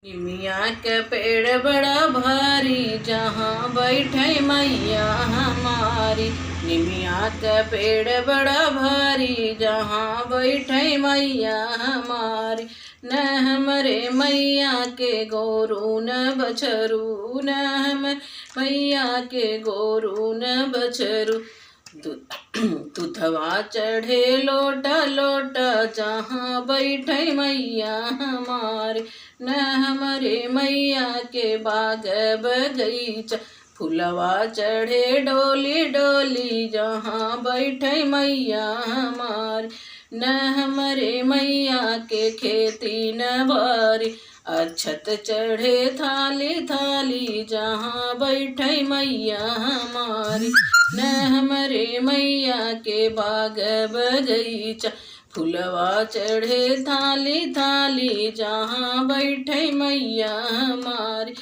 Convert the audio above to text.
निमिया के पेड़ बड़ा भारी जहाँ बैठे मैया हमारी। निमिया के पेड़ बड़ा भारी जहाँ बैठे मैया हमारी। न हमरे मैया के गोरू न बछरू, न हम मैया के गोरू न बछरू। तुथवा चढ़े लोटा लोटा जहाँ बैठे मैया हमारे। न हमारे मैया के बाग बगीचा, फुलवा चढ़े डोली डोली जहाँ बैठे मैया हमारे। न हमारे मैया के खेती न बारी, अक्षत चढ़े थाली थाली जहाँ बैठे मैया हमारी। न हमारे मैया के बाग बगीचा, फुलवा चढ़े थाली थाली जहाँ बैठे मैया हमारी।